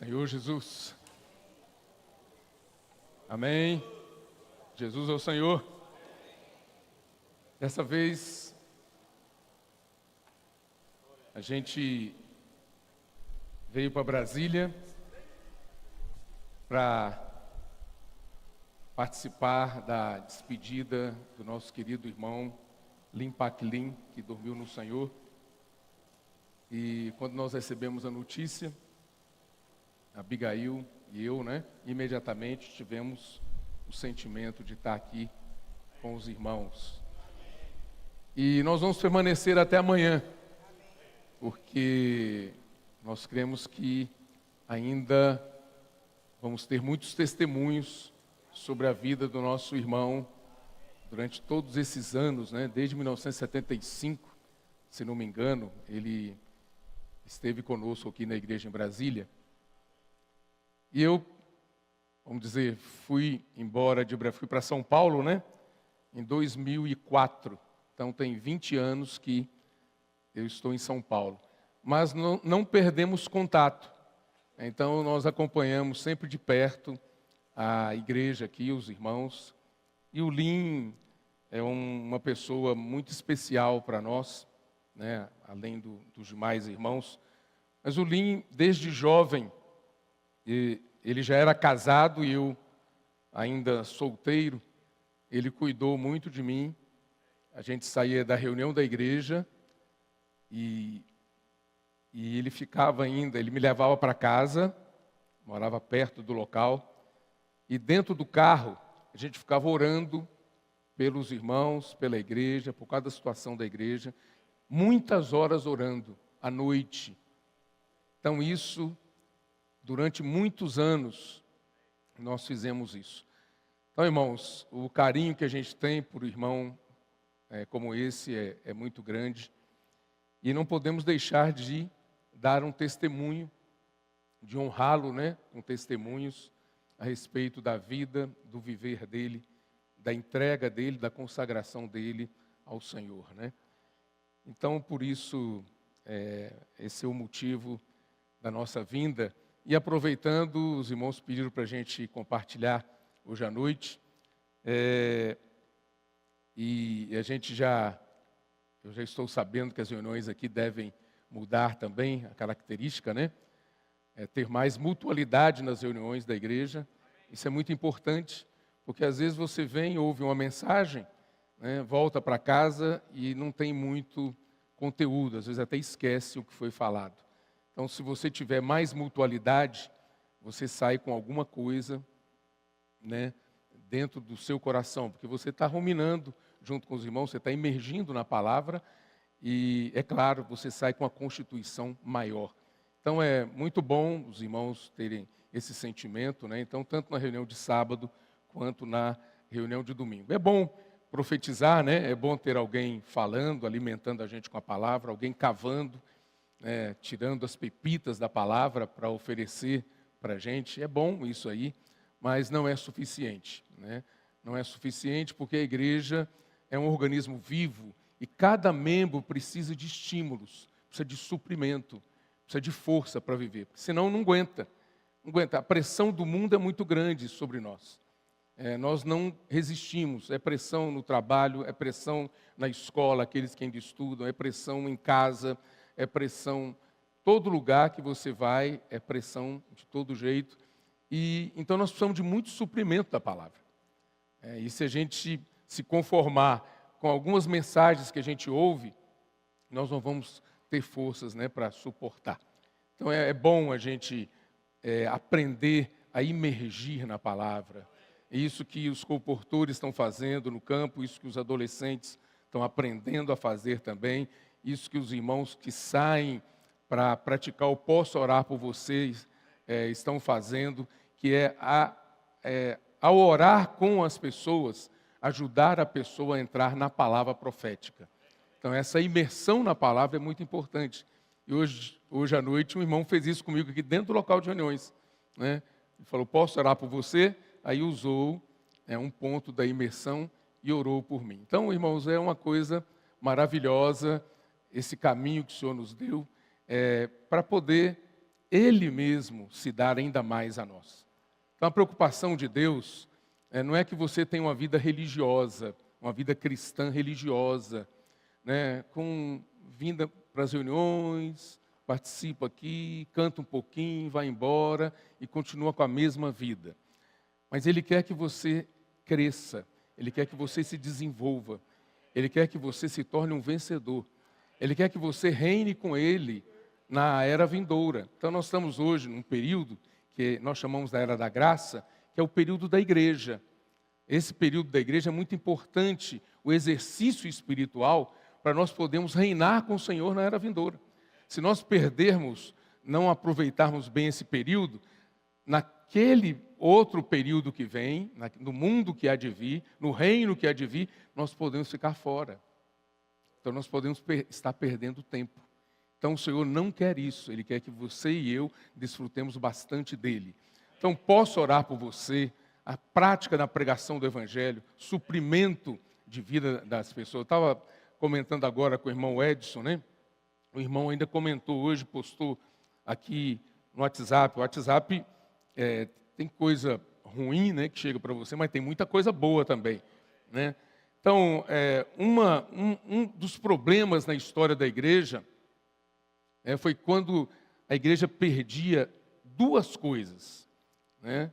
Senhor Jesus. Amém. Jesus é o Senhor. Dessa vez, a gente veio para Brasília para participar da despedida do nosso querido irmão Lim Pak Lim, que dormiu no Senhor. E quando nós recebemos a notícia, Abigail e eu, imediatamente tivemos o sentimento de estar aqui com os irmãos. E nós vamos permanecer até amanhã, porque nós cremos que ainda vamos ter muitos testemunhos sobre a vida do nosso irmão durante todos esses anos, desde 1975, se não me engano, ele esteve conosco aqui na igreja em Brasília. E eu, vamos dizer, fui para São Paulo, em 2004. Então tem 20 anos que eu estou em São Paulo. Mas não perdemos contato. Então nós acompanhamos sempre de perto a igreja aqui, os irmãos. E o Lim é uma pessoa muito especial para nós, além dos demais irmãos. Mas o Lim, desde jovem, ele já era casado e eu ainda solteiro. Ele cuidou muito de mim. A gente saía da reunião da igreja e ele ficava ainda, ele me levava para casa, morava perto do local, e dentro do carro a gente ficava orando pelos irmãos, pela igreja, por causa da situação da igreja, muitas horas orando, à noite. Então isso, durante muitos anos, nós fizemos isso. Então, irmãos, o carinho que a gente tem por irmão como esse é muito grande. E não podemos deixar de dar um testemunho, de honrá-lo, com testemunhos a respeito da vida, do viver dele, da entrega dele, da consagração dele ao Senhor, Então, por isso, esse é o motivo da nossa vinda. E aproveitando, os irmãos pediram para a gente compartilhar hoje à noite. E a gente eu já estou sabendo que as reuniões aqui devem mudar também a característica, ter mais mutualidade nas reuniões da igreja. Isso é muito importante, porque às vezes você vem, ouve uma mensagem, volta para casa e não tem muito conteúdo, às vezes até esquece o que foi falado. Então, se você tiver mais mutualidade, você sai com alguma coisa, dentro do seu coração, porque você está ruminando junto com os irmãos, você está imergindo na palavra e, é claro, você sai com a constituição maior. Então, é muito bom os irmãos terem esse sentimento, Então, tanto na reunião de sábado quanto na reunião de domingo. É bom profetizar, É bom ter alguém falando, alimentando a gente com a palavra, alguém cavando, tirando as pepitas da palavra para oferecer para a gente. É bom isso aí, mas não é suficiente. Não é suficiente porque a igreja é um organismo vivo e cada membro precisa de estímulos, precisa de suprimento, precisa de força para viver, porque senão não aguenta. Não aguenta. A pressão do mundo é muito grande sobre nós. Nós não resistimos. É pressão no trabalho, é pressão na escola, aqueles que ainda estudam, é pressão em casa, é pressão, todo lugar que você vai, é pressão de todo jeito. E então nós precisamos de muito suprimento da palavra. E se a gente se conformar com algumas mensagens que a gente ouve, nós não vamos ter forças para suportar. Então é bom a gente aprender a imergir na palavra. É isso que os comportores estão fazendo no campo, isso que os adolescentes estão aprendendo a fazer também, isso que os irmãos que saem para praticar o posso orar por vocês estão fazendo, que ao orar com as pessoas, ajudar a pessoa a entrar na palavra profética. Então, essa imersão na palavra é muito importante. E hoje à noite, um irmão fez isso comigo aqui dentro do local de reuniões. Ele falou, posso orar por você? Aí usou um ponto da imersão e orou por mim. Então, irmãos, é uma coisa maravilhosa esse caminho que o Senhor nos deu para poder Ele mesmo se dar ainda mais a nós. Então a preocupação de Deus não é que você tenha uma vida religiosa, uma vida cristã religiosa, né, com vinda para as reuniões, participa aqui, canta um pouquinho, vai embora e continua com a mesma vida. Mas Ele quer que você cresça, Ele quer que você se desenvolva, Ele quer que você se torne um vencedor, Ele quer que você reine com Ele na era vindoura. Então nós estamos hoje num período que nós chamamos da Era da Graça, que é o período da igreja. Esse período da igreja é muito importante, o exercício espiritual, para nós podermos reinar com o Senhor na era vindoura. Se nós perdermos, não aproveitarmos bem esse período, naquele outro período que vem, no mundo que há de vir, no reino que há de vir, nós podemos ficar fora. Então nós podemos estar perdendo tempo. Então o Senhor não quer isso, Ele quer que você e eu desfrutemos bastante dEle. Então posso orar por você, a prática da pregação do Evangelho, suprimento de vida das pessoas. Eu estava comentando agora com o irmão Edson, né? O irmão ainda comentou hoje, postou aqui no WhatsApp. O WhatsApp tem coisa ruim, né, que chega para você, mas tem muita coisa boa também, né? Então, um dos problemas na história da igreja foi quando a igreja perdia duas coisas, né?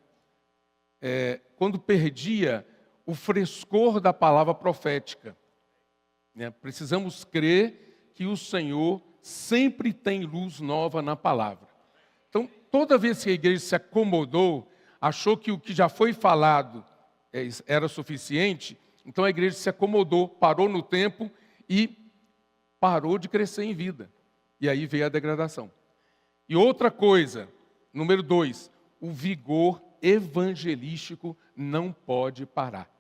Quando perdia o frescor da palavra profética, né? Precisamos crer que o Senhor sempre tem luz nova na palavra. Então, toda vez que a igreja se acomodou, achou que o que já foi falado era suficiente, então a igreja se acomodou, parou no tempo e parou de crescer em vida. E aí veio a degradação. E outra coisa, número 2, o vigor evangelístico não pode parar.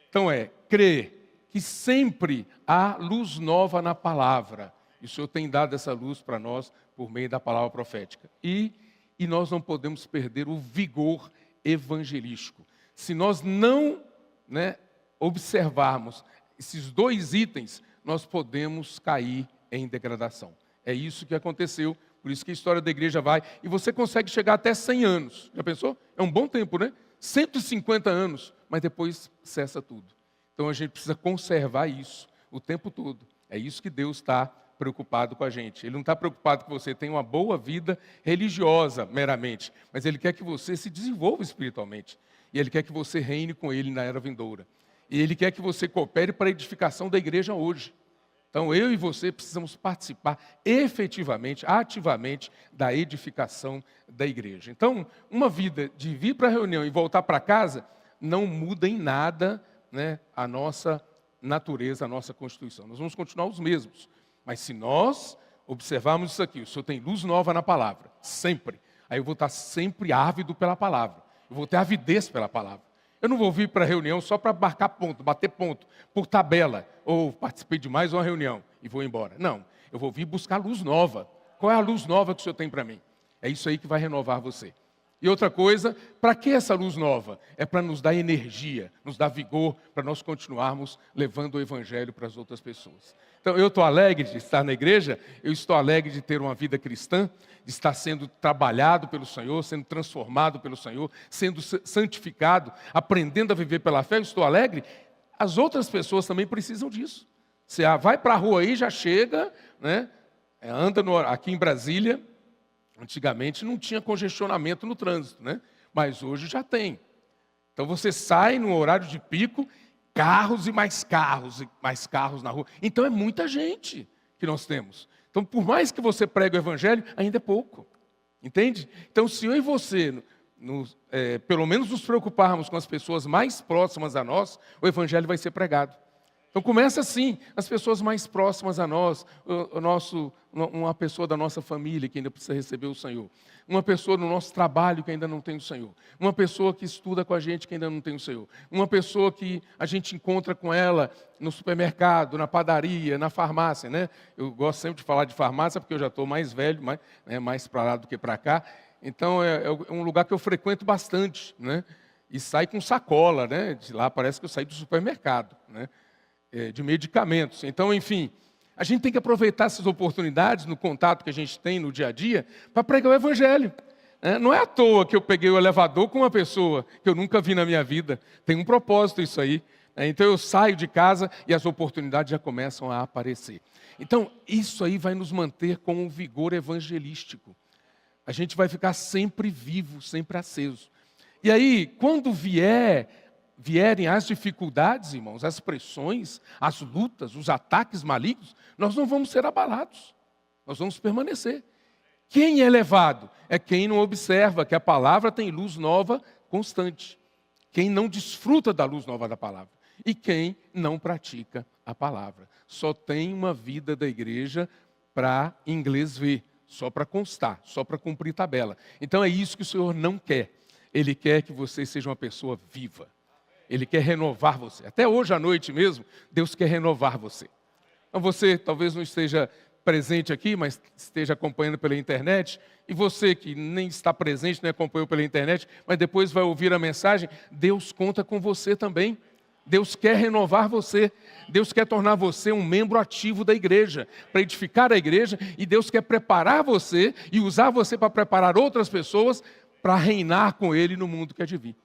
Então crer que sempre há luz nova na palavra. E o Senhor tem dado essa luz para nós por meio da palavra profética. E nós não podemos perder o vigor evangelístico. Se nós não observarmos esses dois itens, nós podemos cair em degradação. É isso que aconteceu, por isso que a história da igreja vai. E você consegue chegar até 100 anos. Já pensou? É um bom tempo, né? 150 anos, mas depois cessa tudo. Então a gente precisa conservar isso o tempo todo. É isso que Deus está preocupado com a gente. Ele não está preocupado que você tenha uma boa vida religiosa meramente, mas Ele quer que você se desenvolva espiritualmente. E Ele quer que você reine com Ele na era vindoura. E Ele quer que você coopere para a edificação da igreja hoje. Então eu e você precisamos participar efetivamente, ativamente da edificação da igreja. Então uma vida de vir para a reunião e voltar para casa não muda em nada, né, a nossa natureza, a nossa constituição. Nós vamos continuar os mesmos. Mas se nós observarmos isso aqui, o Senhor tem luz nova na palavra, sempre. Aí eu vou estar sempre ávido pela palavra. Eu vou ter avidez pela palavra. Eu não vou vir para a reunião só para marcar ponto, bater ponto, por tabela, ou participei de mais uma reunião e vou embora. Não, eu vou vir buscar luz nova. Qual é a luz nova que o Senhor tem para mim? É isso aí que vai renovar você. E outra coisa, para que essa luz nova? É para nos dar energia, nos dar vigor, para nós continuarmos levando o Evangelho para as outras pessoas. Então, eu estou alegre de estar na igreja, eu estou alegre de ter uma vida cristã, de estar sendo trabalhado pelo Senhor, sendo transformado pelo Senhor, sendo santificado, aprendendo a viver pela fé, eu estou alegre. As outras pessoas também precisam disso. Você vai para a rua aí, já chega, né? Anda aqui em Brasília. Antigamente não tinha congestionamento no trânsito, né? Mas hoje já tem. Então você sai no horário de pico, carros e mais carros na rua. Então é muita gente que nós temos. Então por mais que você pregue o Evangelho, ainda é pouco. Entende? Então se eu e você, pelo menos nos preocuparmos com as pessoas mais próximas a nós, o Evangelho vai ser pregado. Então começa assim, as pessoas mais próximas a nós, uma pessoa da nossa família que ainda precisa receber o Senhor, uma pessoa no nosso trabalho que ainda não tem o Senhor, uma pessoa que estuda com a gente que ainda não tem o Senhor, uma pessoa que a gente encontra com ela no supermercado, na padaria, na farmácia, né? Eu gosto sempre de falar de farmácia porque eu já estou mais velho, mais para lá do que para cá, então é um lugar que eu frequento bastante, né? E sai com sacola, né? De lá parece que eu saí do supermercado, né? De medicamentos. Então, enfim, A gente tem que aproveitar essas oportunidades no contato que a gente tem no dia a dia para pregar o Evangelho. Não é à toa que eu peguei o elevador com uma pessoa que eu nunca vi na minha vida. Tem um propósito isso aí. Então eu saio de casa e as oportunidades já começam a aparecer. Então isso aí vai nos manter com um vigor evangelístico. A gente vai ficar sempre vivo, sempre aceso. E aí, quando vierem as dificuldades, irmãos, as pressões, as lutas, os ataques malignos, nós não vamos ser abalados. Nós vamos permanecer. Quem é levado? É quem não observa que a palavra tem luz nova constante. Quem não desfruta da luz nova da palavra. E quem não pratica a palavra. Só tem uma vida da igreja para inglês ver. Só para constar, só para cumprir tabela. Então é isso que o Senhor não quer. Ele quer que você seja uma pessoa viva. Ele quer renovar você. Até hoje à noite mesmo, Deus quer renovar você. Então você talvez não esteja presente aqui, mas esteja acompanhando pela internet. E você que nem está presente, nem acompanhou pela internet, mas depois vai ouvir a mensagem, Deus conta com você também. Deus quer renovar você. Deus quer tornar você um membro ativo da igreja, para edificar a igreja, e Deus quer preparar você e usar você para preparar outras pessoas para reinar com Ele no mundo que há de vir.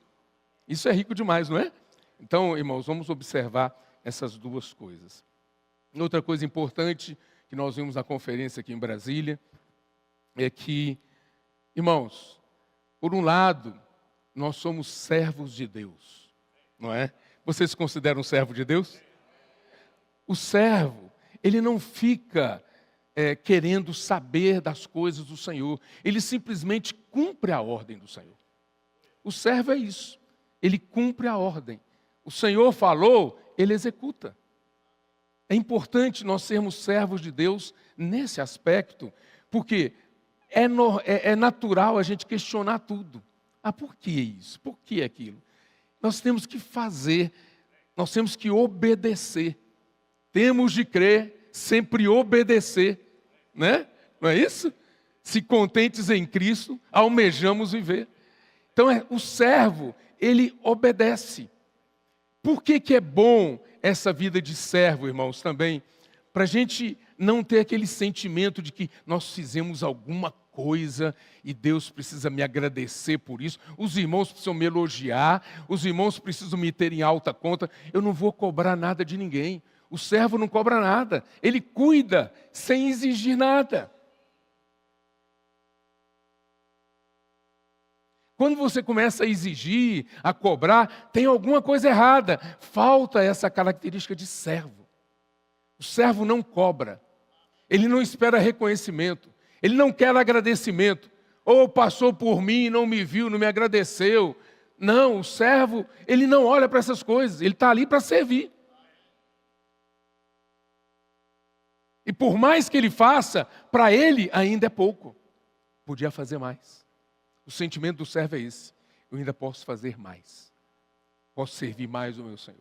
Isso é rico demais, não é? Então, irmãos, vamos observar essas duas coisas. Outra coisa importante que nós vimos na conferência aqui em Brasília é que, irmãos, por um lado, nós somos servos de Deus, não é? Você se considera um servo de Deus? O servo, ele não fica querendo saber das coisas do Senhor. Ele simplesmente cumpre a ordem do Senhor. O servo é isso. Ele cumpre a ordem. O Senhor falou, ele executa. É importante nós sermos servos de Deus nesse aspecto, porque é natural a gente questionar tudo. Por que isso? Por que aquilo? Nós temos que fazer, nós temos que obedecer. Temos de crer, sempre obedecer, né? Não é isso? Se contentes em Cristo, almejamos viver. Então, o servo, ele obedece. Por que é bom essa vida de servo, irmãos, também? Para a gente não ter aquele sentimento de que nós fizemos alguma coisa e Deus precisa me agradecer por isso. Os irmãos precisam me elogiar, os irmãos precisam me ter em alta conta. Eu não vou cobrar nada de ninguém. O servo não cobra nada, ele cuida sem exigir nada. Quando você começa a exigir, a cobrar, tem alguma coisa errada. Falta essa característica de servo. O servo não cobra. Ele não espera reconhecimento. Ele não quer agradecimento. Ou passou por mim e não me viu, não me agradeceu. Não, o servo, ele não olha para essas coisas. Ele está ali para servir. E por mais que ele faça, para ele ainda é pouco. Podia fazer mais. O sentimento do servo é esse. Eu ainda posso fazer mais. Posso servir mais o meu Senhor.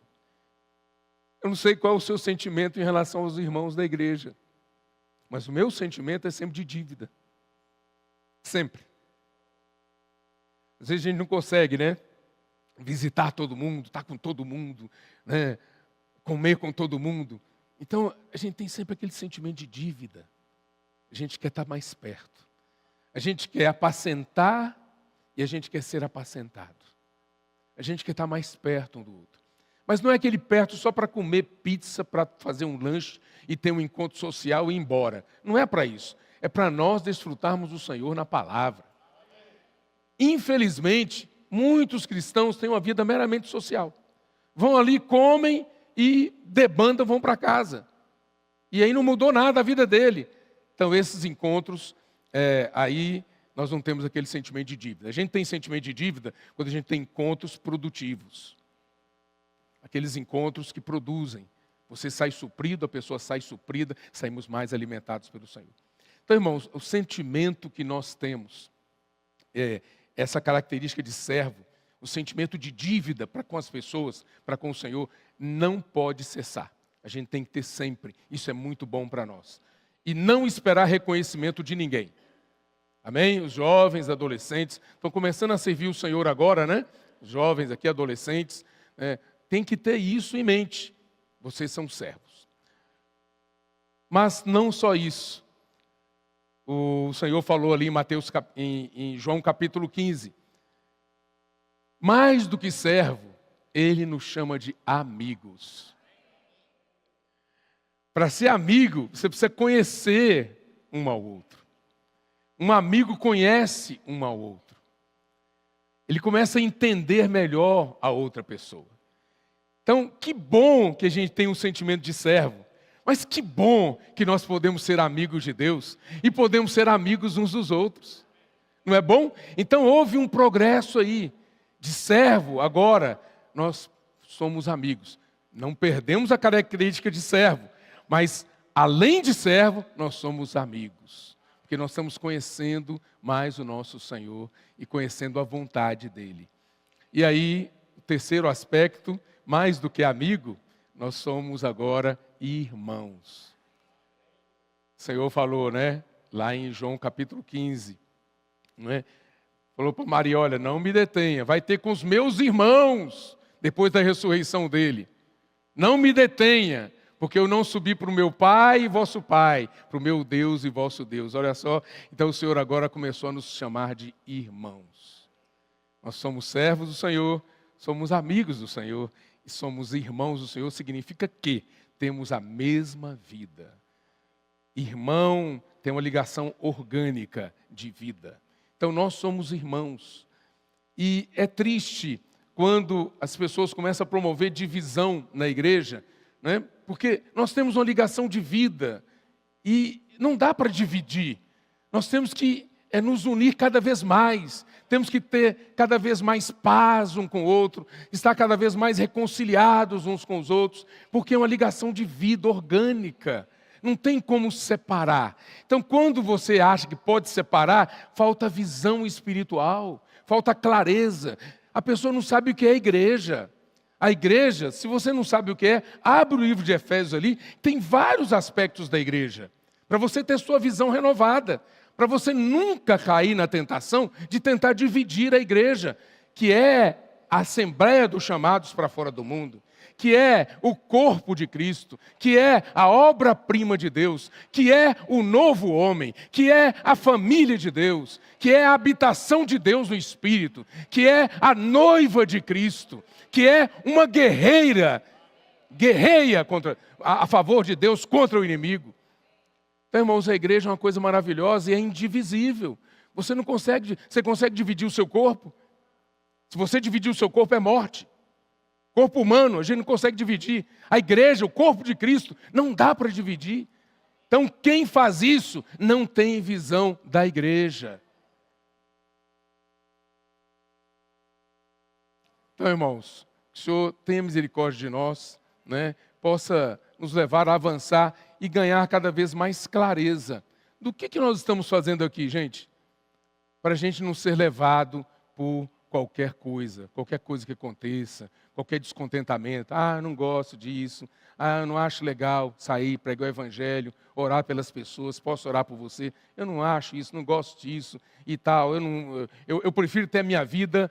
Eu não sei qual é o seu sentimento em relação aos irmãos da igreja. Mas o meu sentimento é sempre de dívida. Sempre. Às vezes a gente não consegue, né? Visitar todo mundo, estar com todo mundo, né? Comer com todo mundo. Então, a gente tem sempre aquele sentimento de dívida. A gente quer estar mais perto. A gente quer apacentar e a gente quer ser apacentado. A gente quer estar mais perto um do outro. Mas não é aquele perto só para comer pizza, para fazer um lanche e ter um encontro social e ir embora. Não é para isso. É para nós desfrutarmos do Senhor na palavra. Infelizmente, muitos cristãos têm uma vida meramente social. Vão ali, comem e debandam, vão para casa. E aí não mudou nada a vida dele. Então esses encontros, aí nós não temos aquele sentimento de dívida. A gente tem sentimento de dívida quando a gente tem encontros produtivos. Aqueles encontros que produzem. Você sai suprido, a pessoa sai suprida, saímos mais alimentados pelo Senhor. Então, irmãos, o sentimento que nós temos, essa característica de servo, o sentimento de dívida para com as pessoas, para com o Senhor, não pode cessar. A gente tem que ter sempre. Isso é muito bom para nós. E não esperar reconhecimento de ninguém. Amém? Os jovens, adolescentes, estão começando a servir o Senhor agora, né? Os jovens aqui, adolescentes, tem que ter isso em mente. Vocês são servos. Mas não só isso. O Senhor falou ali em João capítulo 15. Mais do que servo, Ele nos chama de amigos. Para ser amigo, você precisa conhecer um ao outro. Um amigo conhece um ao outro. Ele começa a entender melhor a outra pessoa. Então, que bom que a gente tem um sentimento de servo. Mas que bom que nós podemos ser amigos de Deus e podemos ser amigos uns dos outros. Não é bom? Então houve um progresso aí. De servo, agora nós somos amigos. Não perdemos a característica de servo, mas além de servo, nós somos amigos. Porque nós estamos conhecendo mais o nosso Senhor e conhecendo a vontade dEle. E aí, o terceiro aspecto, mais do que amigo, nós somos agora irmãos. O Senhor falou, né? Lá em João capítulo 15, não é? Falou para Maria, olha, não me detenha, vai ter com os meus irmãos, depois da ressurreição dele. Não me detenha, porque eu não subi para o meu Pai e vosso Pai, para o meu Deus e vosso Deus. Olha só, então o Senhor agora começou a nos chamar de irmãos. Nós somos servos do Senhor, somos amigos do Senhor, e somos irmãos do Senhor, significa que temos a mesma vida. Irmão tem uma ligação orgânica de vida. Então nós somos irmãos. E é triste quando as pessoas começam a promover divisão na igreja, né? Porque nós temos uma ligação de vida e não dá para dividir. Nós temos que nos unir cada vez mais. Temos que ter cada vez mais paz um com o outro, estar cada vez mais reconciliados uns com os outros, porque é uma ligação de vida orgânica. Não tem como separar. Então, quando você acha que pode separar, falta visão espiritual, falta clareza. A pessoa não sabe o que é a igreja. A igreja, se você não sabe o que é, abre o livro de Efésios ali, tem vários aspectos da igreja, para você ter sua visão renovada, para você nunca cair na tentação de tentar dividir a igreja, que é a assembleia dos chamados para fora do mundo, que é o corpo de Cristo, que é a obra-prima de Deus, que é o novo homem, que é a família de Deus, que é a habitação de Deus no Espírito, que é a noiva de Cristo, que é uma guerreia a favor de Deus contra o inimigo. Então, irmãos, a igreja é uma coisa maravilhosa e é indivisível. Você consegue dividir o seu corpo? Se você dividir o seu corpo, é morte. Corpo humano, a gente não consegue dividir. A igreja, o corpo de Cristo, não dá para dividir. Então, quem faz isso não tem visão da igreja. Então, irmãos, que o Senhor tenha misericórdia de nós, né? Possa nos levar a avançar e ganhar cada vez mais clareza. Do que nós estamos fazendo aqui, gente? Para a gente não ser levado por qualquer coisa que aconteça, qualquer descontentamento. Ah, eu não gosto disso. Ah, eu não acho legal sair, pregar o evangelho, orar pelas pessoas. Posso orar por você? Eu não acho isso, não gosto disso e tal. Eu prefiro ter a minha vida,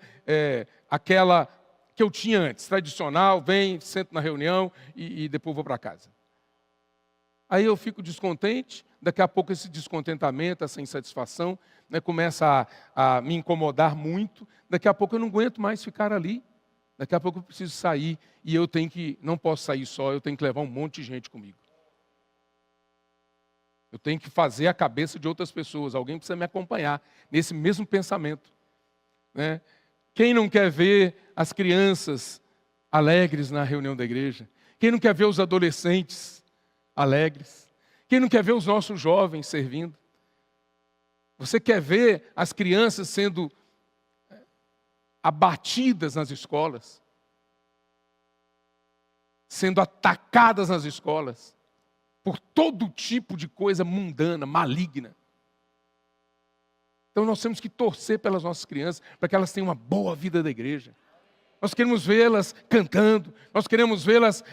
aquela que eu tinha antes, tradicional, vem, sento na reunião e depois vou para casa. Aí eu fico descontente, daqui a pouco esse descontentamento, essa insatisfação, né, começa a me incomodar muito, daqui a pouco eu não aguento mais ficar ali, daqui a pouco eu preciso sair e não posso sair só, eu tenho que levar um monte de gente comigo. Eu tenho que fazer a cabeça de outras pessoas, alguém precisa me acompanhar nesse mesmo pensamento, né? Quem não quer ver as crianças alegres na reunião da igreja? Quem não quer ver os adolescentes alegres? Quem não quer ver os nossos jovens servindo? Você quer ver as crianças sendo abatidas nas escolas? Sendo atacadas nas escolas? Por todo tipo de coisa mundana, maligna. Então nós temos que torcer pelas nossas crianças, para que elas tenham uma boa vida da igreja. Nós queremos vê-las cantando, nós queremos vê-las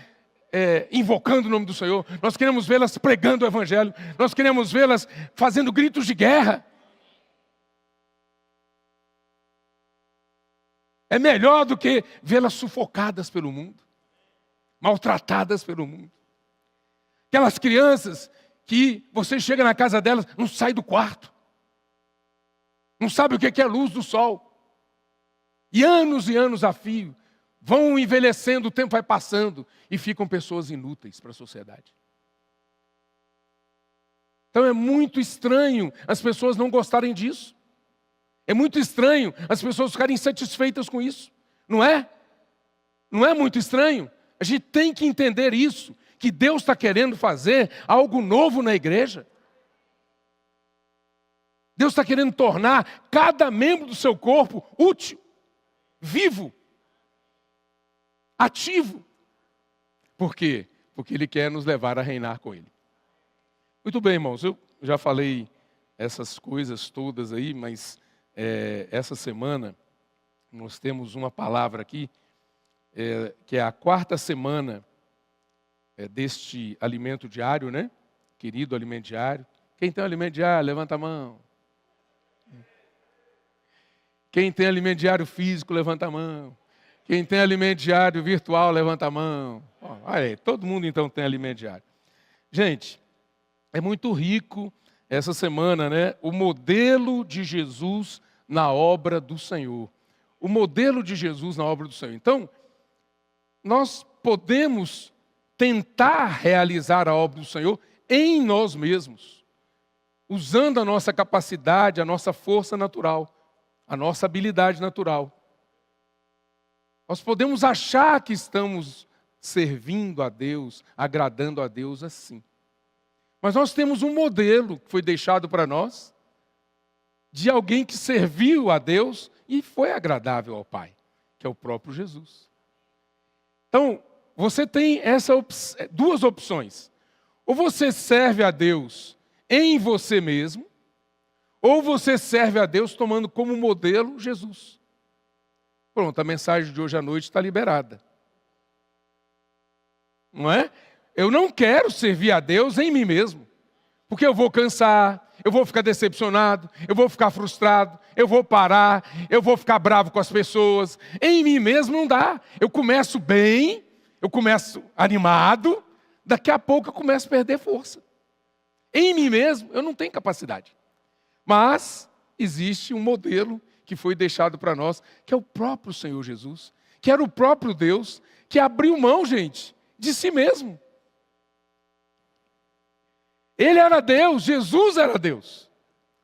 invocando o nome do Senhor, nós queremos vê-las pregando o evangelho, nós queremos vê-las fazendo gritos de guerra. É melhor do que vê-las sufocadas pelo mundo, maltratadas pelo mundo. Aquelas crianças que você chega na casa delas, não sai do quarto. Não sabe o que é a luz do sol. E anos a fio, vão envelhecendo, o tempo vai passando e ficam pessoas inúteis para a sociedade. Então é muito estranho as pessoas não gostarem disso. É muito estranho as pessoas ficarem insatisfeitas com isso. Não é? Não é muito estranho? A gente tem que entender isso, que Deus está querendo fazer algo novo na igreja. Deus está querendo tornar cada membro do seu corpo útil, vivo, ativo. Por quê? Porque Ele quer nos levar a reinar com Ele. Muito bem, irmãos, eu já falei essas coisas todas aí, mas essa semana nós temos uma palavra aqui, que é a 4ª semana deste alimento diário, né? Querido alimento diário. Quem tem alimento diário, levanta a mão. Quem tem alimento diário físico, levanta a mão. Quem tem alimento diário virtual, levanta a mão. Aí, todo mundo então tem alimento diário. Gente, é muito rico essa semana, né? O modelo de Jesus na obra do Senhor. O modelo de Jesus na obra do Senhor. Então, nós podemos tentar realizar a obra do Senhor em nós mesmos, usando a nossa capacidade, a nossa força natural, a nossa habilidade natural. Nós podemos achar que estamos servindo a Deus, agradando a Deus assim. Mas nós temos um modelo que foi deixado para nós, de alguém que serviu a Deus e foi agradável ao Pai, que é o próprio Jesus. Então, você tem duas opções. Ou você serve a Deus em você mesmo, ou você serve a Deus tomando como modelo Jesus. Pronto, a mensagem de hoje à noite está liberada. Não é? Eu não quero servir a Deus em mim mesmo. Porque eu vou cansar, eu vou ficar decepcionado, eu vou ficar frustrado, eu vou parar, eu vou ficar bravo com as pessoas. Em mim mesmo não dá. Eu começo bem, eu começo animado, daqui a pouco eu começo a perder força. Em mim mesmo eu não tenho capacidade. Mas existe um modelo que foi deixado para nós, que é o próprio Senhor Jesus, que era o próprio Deus, que abriu mão, gente, de si mesmo. Ele era Deus, Jesus era Deus.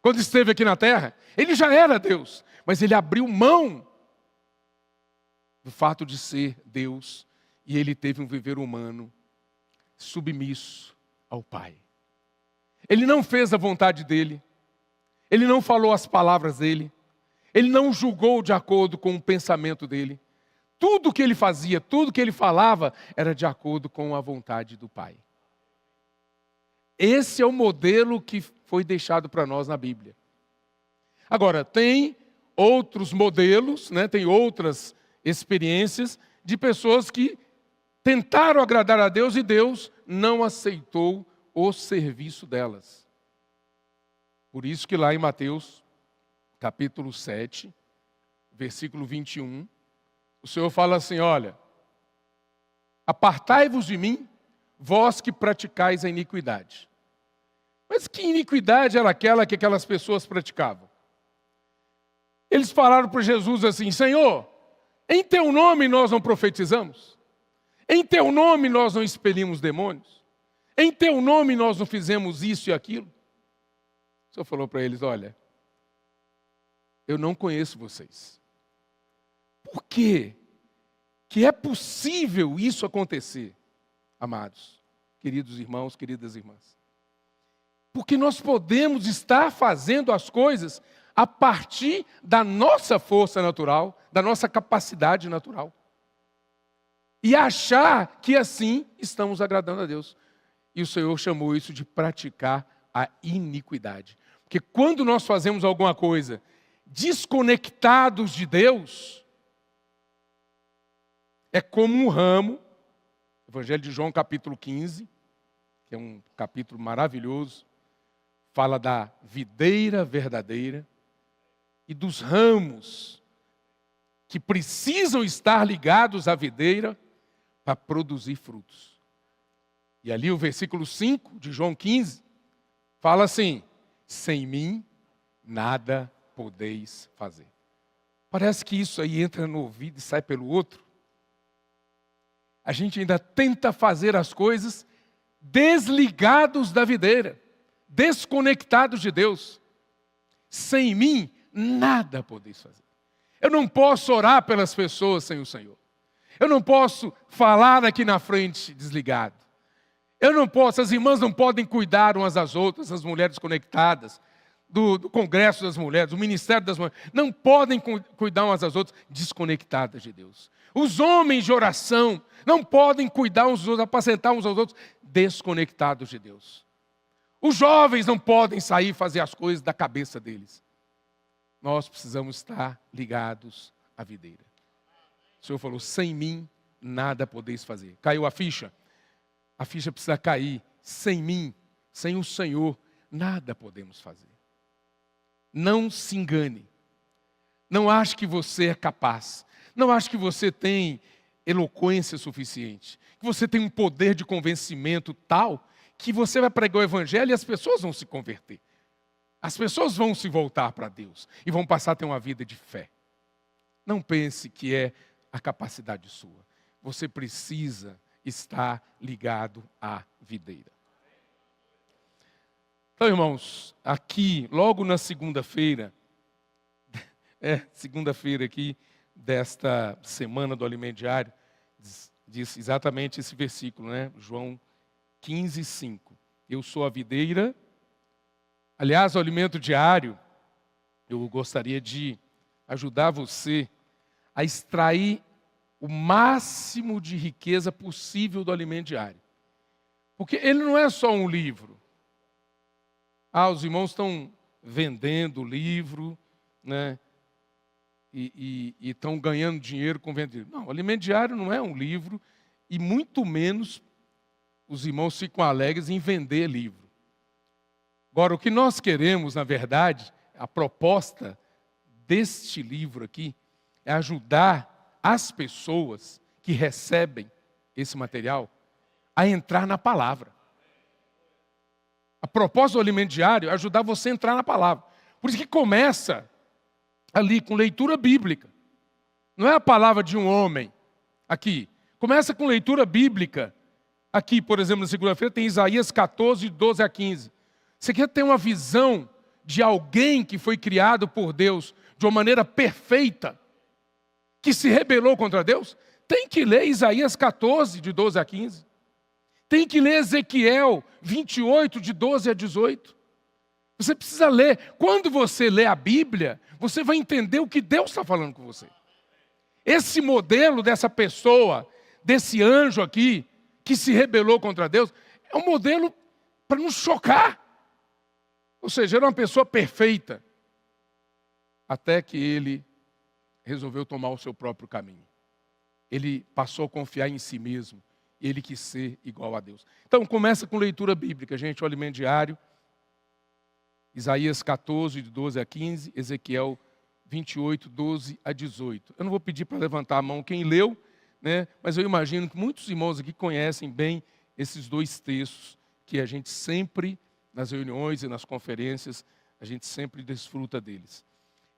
Quando esteve aqui na terra, ele já era Deus, mas ele abriu mão do fato de ser Deus, e ele teve um viver humano submisso ao Pai. Ele não fez a vontade dele, ele não falou as palavras dele, ele não julgou de acordo com o pensamento dele. Tudo que ele fazia, tudo que ele falava, era de acordo com a vontade do Pai. Esse é o modelo que foi deixado para nós na Bíblia. Agora, tem outros modelos, né? Tem outras experiências de pessoas que tentaram agradar a Deus e Deus não aceitou o serviço delas. Por isso que lá em Mateus, capítulo 7, versículo 21, o Senhor fala assim, olha, apartai-vos de mim, vós que praticais a iniquidade. Mas que iniquidade era aquela que aquelas pessoas praticavam? Eles falaram para Jesus assim, Senhor, em teu nome nós não profetizamos? Em teu nome nós não expelimos demônios? Em teu nome nós não fizemos isso e aquilo? O Senhor falou para eles, olha, eu não conheço vocês. Por quê? Que é possível isso acontecer, amados, queridos irmãos, queridas irmãs? Porque nós podemos estar fazendo as coisas a partir da nossa força natural, da nossa capacidade natural. E achar que assim estamos agradando a Deus. E o Senhor chamou isso de praticar a iniquidade. Porque quando nós fazemos alguma coisa desconectados de Deus, é como um ramo, Evangelho de João capítulo 15, que é um capítulo maravilhoso, fala da videira verdadeira e dos ramos que precisam estar ligados à videira para produzir frutos. E ali o versículo 5 de João 15 Fala assim: sem mim, nada podeis fazer. Parece que isso aí entra no ouvido e sai pelo outro. A gente ainda tenta fazer as coisas desligados da videira, desconectados de Deus. Sem mim, nada podeis fazer. Eu não posso orar pelas pessoas sem o Senhor. Eu não posso falar aqui na frente desligado. Eu não posso, as irmãs não podem cuidar umas das outras, as mulheres conectadas, do Congresso das Mulheres, do Ministério das Mulheres, não podem cuidar umas das outras desconectadas de Deus. Os homens de oração não podem cuidar uns dos outros, apacentar uns aos outros, desconectados de Deus. Os jovens não podem sair e fazer as coisas da cabeça deles. Nós precisamos estar ligados à videira. O Senhor falou: sem mim, nada podeis fazer. Caiu a ficha? A ficha precisa cair. Sem mim, sem o Senhor, nada podemos fazer. Não se engane. Não ache que você é capaz. Não ache que você tem eloquência suficiente. Que você tem um poder de convencimento tal que você vai pregar o Evangelho e as pessoas vão se converter. As pessoas vão se voltar para Deus e vão passar a ter uma vida de fé. Não pense que é a capacidade sua. Você precisa estar ligado à videira. Então, irmãos, aqui, logo na segunda-feira, segunda-feira aqui, desta semana do alimento diário, diz exatamente esse versículo, né? João 15, 5. Eu sou a videira. Aliás, o alimento diário, eu gostaria de ajudar você a extrair o máximo de riqueza possível do alimento diário. Porque ele não é só um livro. Os irmãos estão vendendo o livro, né? E estão ganhando dinheiro com venda de livro. Não, o alimento diário não é um livro, e muito menos os irmãos ficam alegres em vender livro. Agora, o que nós queremos, na verdade, a proposta deste livro aqui, é ajudar as pessoas que recebem esse material a entrar na palavra. A proposta do alimento diário é ajudar você a entrar na palavra. Por isso que começa ali com leitura bíblica. Não é a palavra de um homem aqui. Começa com leitura bíblica. Aqui, por exemplo, na segunda-feira tem Isaías 14, 12 a 15. Você quer ter uma visão de alguém que foi criado por Deus de uma maneira perfeita, que se rebelou contra Deus? Tem que ler Isaías 14, de 12 a 15. Tem que ler Ezequiel 28, de 12 a 18. Você precisa ler. Quando você lê a Bíblia, você vai entender o que Deus está falando com você. Esse modelo dessa pessoa, desse anjo aqui, que se rebelou contra Deus, é um modelo para nos chocar. Ou seja, era uma pessoa perfeita, até que ele resolveu tomar o seu próprio caminho. Ele passou a confiar em si mesmo. Ele quis ser igual a Deus. Então, começa com leitura bíblica, gente, o alimento diário. Isaías 14, de 12 a 15, Ezequiel 28, 12 a 18. Eu não vou pedir para levantar a mão quem leu, né? Mas eu imagino que muitos irmãos aqui conhecem bem esses dois textos, que a gente sempre, nas reuniões e nas conferências, a gente sempre desfruta deles.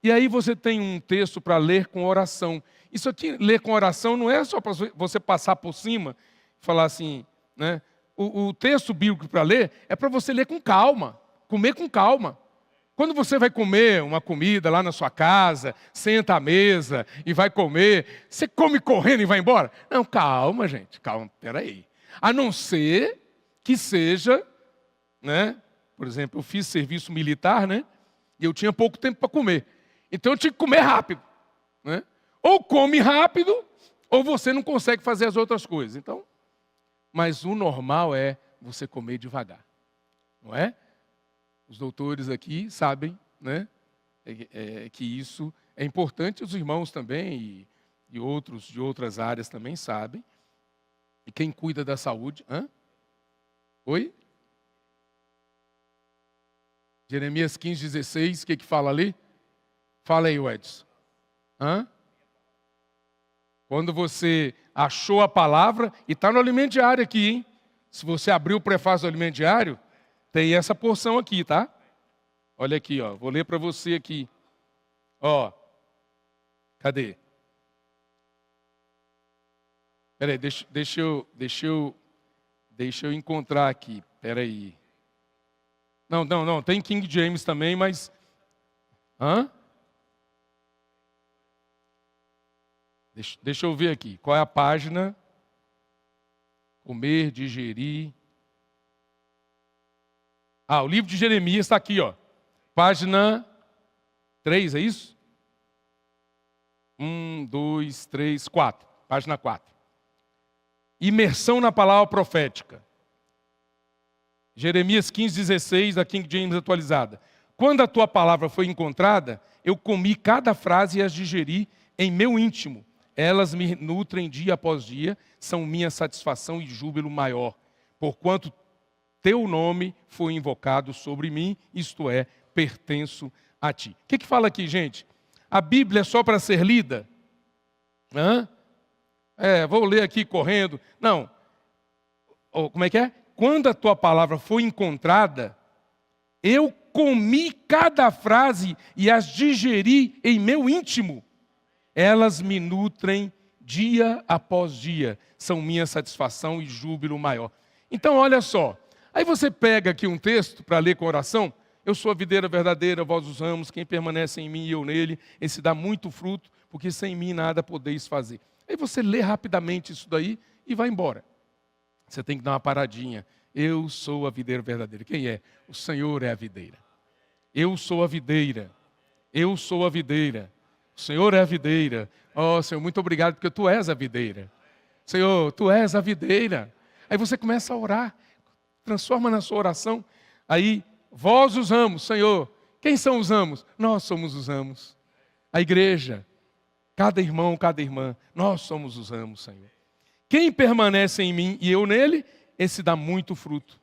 E aí você tem um texto para ler com oração. Isso aqui, ler com oração, não é só para você passar por cima e falar assim, né? O texto bíblico para ler é para você ler com calma, comer com calma. Quando você vai comer uma comida lá na sua casa, senta à mesa e vai comer, você come correndo e vai embora? Não, calma, gente, calma, peraí. A não ser que seja, né? Por exemplo, eu fiz serviço militar, né? E eu tinha pouco tempo para comer. Então eu tinha que comer rápido, né? Ou come rápido, ou você não consegue fazer as outras coisas. Então, mas o normal é você comer devagar, não é? Os doutores aqui sabem, né, que isso é importante. Os irmãos também e outros de outras áreas também sabem. E quem cuida da saúde... Oi? Jeremias 15, 16, o que fala ali? Fala aí, Edson. Quando você achou a palavra, e está no alimento diário aqui, hein? Se você abrir o prefácio do alimento diário, Tem essa porção aqui, tá? Olha aqui, ó. Vou ler para você aqui. Ó. Cadê? Peraí, deixa eu encontrar aqui. Peraí. Não. Tem King James também, mas... Hã? Deixa eu ver aqui. Qual é a página? Comer, digerir. O livro de Jeremias está aqui, ó. Página 3, é isso? 1, 2, 3, 4. Página 4. Imersão na palavra profética. Jeremias 15, 16, da King James atualizada. Quando a tua palavra foi encontrada, eu comi cada frase e as digeri em meu íntimo. Elas me nutrem dia após dia, são minha satisfação e júbilo maior. Porquanto teu nome foi invocado sobre mim, isto é, pertenço a ti. O que fala aqui, gente? A Bíblia é só para ser lida? Vou ler aqui correndo. Não. Como é que é? Quando a tua palavra foi encontrada, eu comi cada frase e as digeri em meu íntimo. Elas me nutrem dia após dia. São minha satisfação e júbilo maior. Então, olha só. Aí você pega aqui um texto para ler com oração. Eu sou a videira verdadeira, vós os ramos, quem permanece em mim e eu nele, esse dá muito fruto, porque sem mim nada podeis fazer. Aí você lê rapidamente isso daí e vai embora. Você tem que dar uma paradinha. Eu sou a videira verdadeira. Quem é? O Senhor é a videira. Eu sou a videira. Eu sou a videira. O Senhor é a videira. Oh, Senhor, muito obrigado, porque Tu és a videira. Senhor, Tu és a videira. Aí você começa a orar. Transforma na sua oração. Aí, vós os ramos, Senhor. Quem são os ramos? Nós somos os ramos. A igreja. Cada irmão, cada irmã. Nós somos os ramos, Senhor. Quem permanece em mim e eu nele, esse dá muito fruto.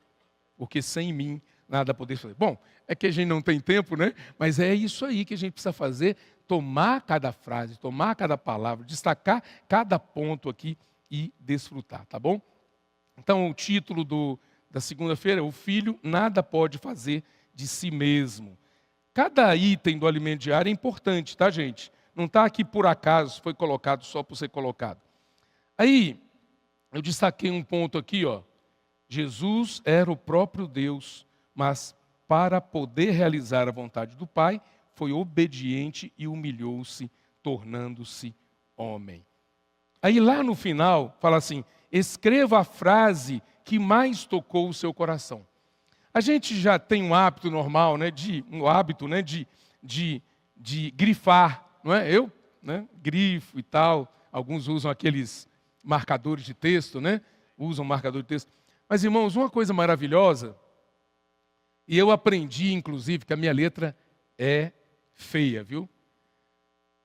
Porque sem mim, nada podeis fazer. Bom, é que a gente não tem tempo, né? Mas é isso aí que a gente precisa fazer. Tomar cada frase, tomar cada palavra, destacar cada ponto aqui e desfrutar, tá bom? Então, o título da segunda-feira, o filho nada pode fazer de si mesmo. Cada item do alimento diário é importante, tá, gente? Não está aqui por acaso, foi colocado só por ser colocado. Aí, eu destaquei um ponto aqui, ó. Jesus era o próprio Deus, mas para poder realizar a vontade do Pai, foi obediente e humilhou-se, tornando-se homem. Aí lá no final, fala assim, escreva a frase que mais tocou o seu coração. A gente já tem um hábito normal, né, de grifar, não é? Eu, né, grifo e tal. Alguns usam aqueles marcadores de texto, né? Usam marcador de texto. Mas, irmãos, uma coisa maravilhosa, e eu aprendi, inclusive, que a minha letra é feia, viu?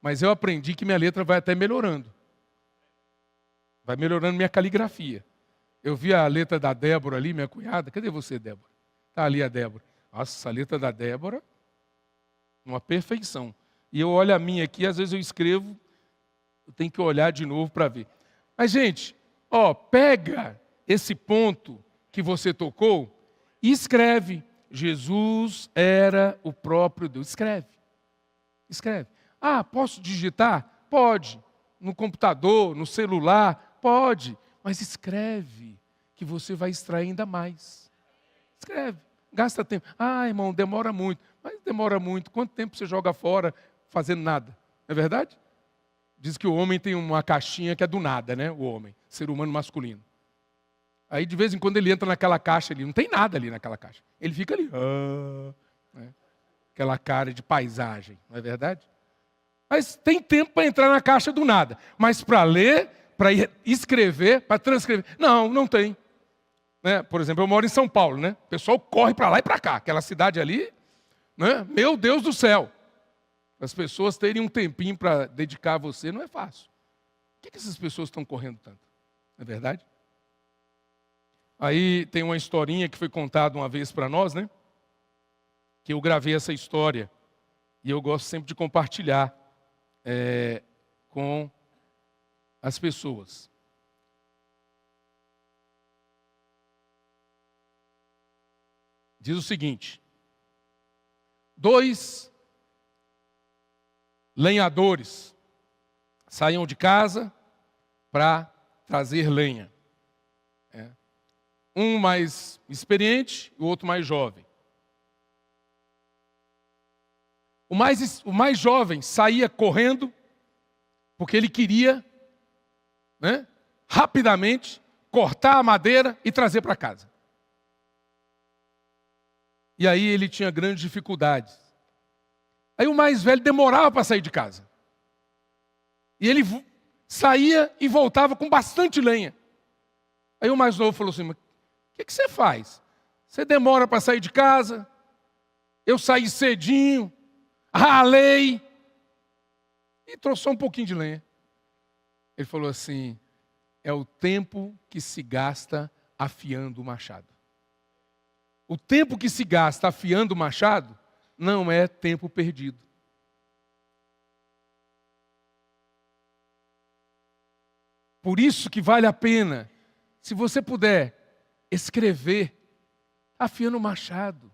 Mas eu aprendi que minha letra vai até melhorando. Vai melhorando minha caligrafia. Eu vi a letra da Débora ali, minha cunhada. Cadê você, Débora? Está ali a Débora. Nossa, a letra da Débora, uma perfeição. E eu olho a minha aqui, às vezes eu escrevo, eu tenho que olhar de novo para ver. Mas, gente, pega esse ponto que você tocou e escreve. Jesus era o próprio Deus. Escreve. Posso digitar? Pode. No computador, no celular? Pode. Mas escreve, que você vai extrair ainda mais. Escreve. Gasta tempo. Irmão, demora muito. Mas demora muito. Quanto tempo você joga fora fazendo nada? Não é verdade? Diz que o homem tem uma caixinha que é do nada, né? O homem, ser humano masculino. Aí, de vez em quando, ele entra naquela caixa ali. Não tem nada ali naquela caixa. Ele fica ali. Né? Aquela cara de paisagem. Não é verdade? Mas tem tempo para entrar na caixa do nada. Mas para ler, para escrever, para transcrever. Não tem. Né? Por exemplo, eu moro em São Paulo. Né? O pessoal corre para lá e para cá. Aquela cidade ali, né? Meu Deus do céu. As pessoas terem um tempinho para dedicar a você não é fácil. Por que essas pessoas estão correndo tanto? Não é verdade? Aí tem uma historinha que foi contada uma vez para nós, né? Que eu gravei essa história. E eu gosto sempre de compartilhar com as pessoas. diz o seguinte: 2 lenhadores saíam de casa para trazer lenha. Um mais experiente e o outro mais jovem. O mais jovem saía correndo, porque ele queria, rapidamente, cortar a madeira e trazer para casa. E aí ele tinha grandes dificuldades. Aí o mais velho demorava para sair de casa. E ele saía e voltava com bastante lenha. Aí o mais novo falou assim: o que você faz? Você demora para sair de casa, eu saí cedinho, ralei e trouxe só um pouquinho de lenha. Ele falou assim: é o tempo que se gasta afiando o machado. O tempo que se gasta afiando o machado não é tempo perdido. Por isso que vale a pena, se você puder, escrever, afiando o machado.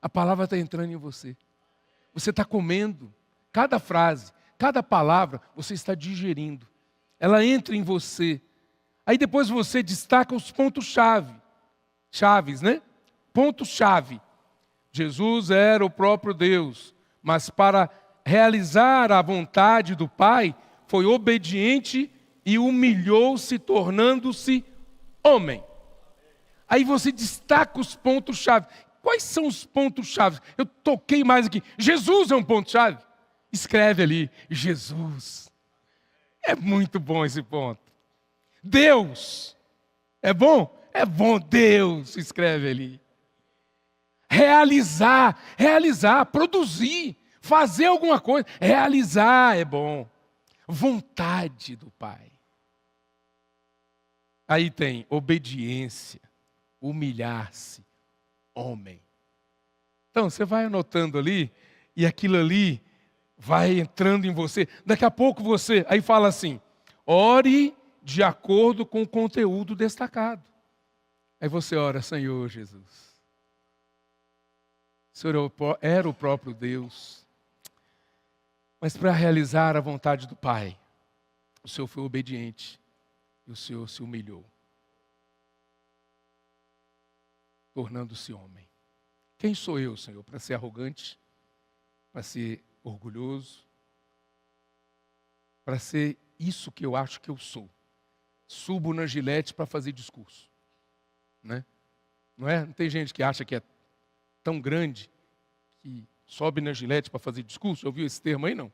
A palavra está entrando em você. Você está comendo. Cada frase, cada palavra, você está digerindo. Ela entra em você. Aí depois você destaca os pontos-chave. Chaves, né? Ponto-chave. Jesus era o próprio Deus, mas para realizar a vontade do Pai, foi obediente e humilhou-se, tornando-se homem. Aí você destaca os pontos-chave. Quais são os pontos-chave? Eu toquei mais aqui. Jesus é um ponto-chave. Escreve ali, Jesus. É muito bom esse ponto. Deus. É bom? É bom, Deus. Escreve ali. Realizar, produzir, fazer alguma coisa. Realizar é bom. Vontade do Pai. Aí tem obediência, humilhar-se, homem. Então, você vai anotando ali, e aquilo ali vai entrando em você. Daqui a pouco você, aí fala assim, ore de acordo com o conteúdo destacado. Aí você ora: Senhor Jesus, o Senhor era o próprio Deus, mas para realizar a vontade do Pai, o Senhor foi obediente e o Senhor se humilhou, tornando-se homem. Quem sou eu, Senhor, para ser arrogante, para ser orgulhoso, para ser isso que eu acho que eu sou? Subo na Gillette para fazer discurso, né? Não é? Não tem gente que acha que é tão grande que sobe na Gillette para fazer discurso? Ouviu esse termo aí, não?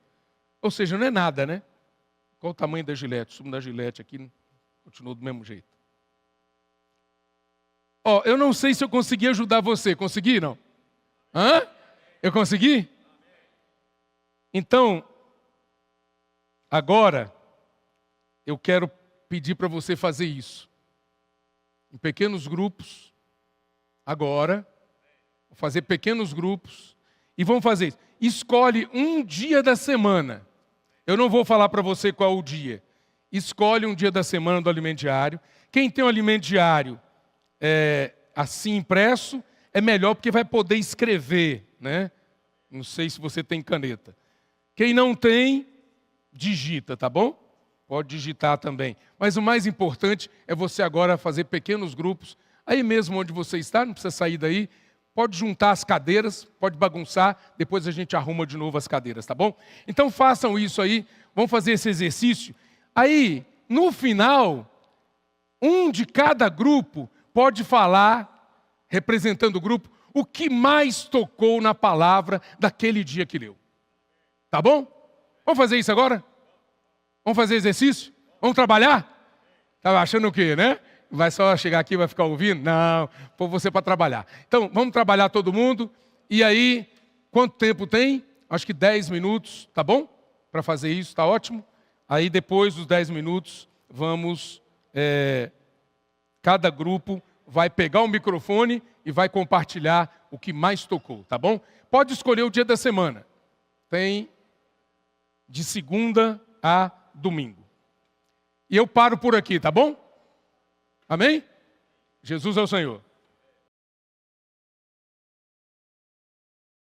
Ou seja, não é nada, né? Qual o tamanho da Gillette? Subo na Gillette aqui, continua do mesmo jeito. Eu não sei se eu consegui ajudar você. Consegui, não? Eu consegui? Então, agora, eu quero pedir para você fazer isso. Em pequenos grupos. Agora, vou fazer pequenos grupos. E vamos fazer isso. Escolhe um dia da semana. Eu não vou falar para você qual o dia. Escolhe um dia da semana do alimento diário. Quem tem o alimento diário assim impresso, é melhor porque vai poder escrever, né? Não sei se você tem caneta. Quem não tem, digita, tá bom? Pode digitar também. Mas o mais importante é você agora fazer pequenos grupos. Aí mesmo onde você está, não precisa sair daí. Pode juntar as cadeiras, pode bagunçar, depois a gente arruma de novo as cadeiras, tá bom? Então façam isso aí, vamos fazer esse exercício. Aí, no final, um de cada grupo pode falar, representando o grupo, o que mais tocou na palavra daquele dia que leu. Tá bom? Vamos fazer isso agora? Vamos fazer exercício? Vamos trabalhar? Estava achando o quê, né? Vai só chegar aqui e vai ficar ouvindo? Não, pôr você para trabalhar. Então, vamos trabalhar todo mundo. E aí, quanto tempo tem? Acho que 10 minutos, tá bom? Para fazer isso, tá ótimo. Aí, depois dos 10 minutos, vamos... cada grupo vai pegar o microfone e vai compartilhar o que mais tocou, tá bom? Pode escolher o dia da semana. Tem de segunda a domingo. E eu paro por aqui, tá bom? Amém? Jesus é o Senhor.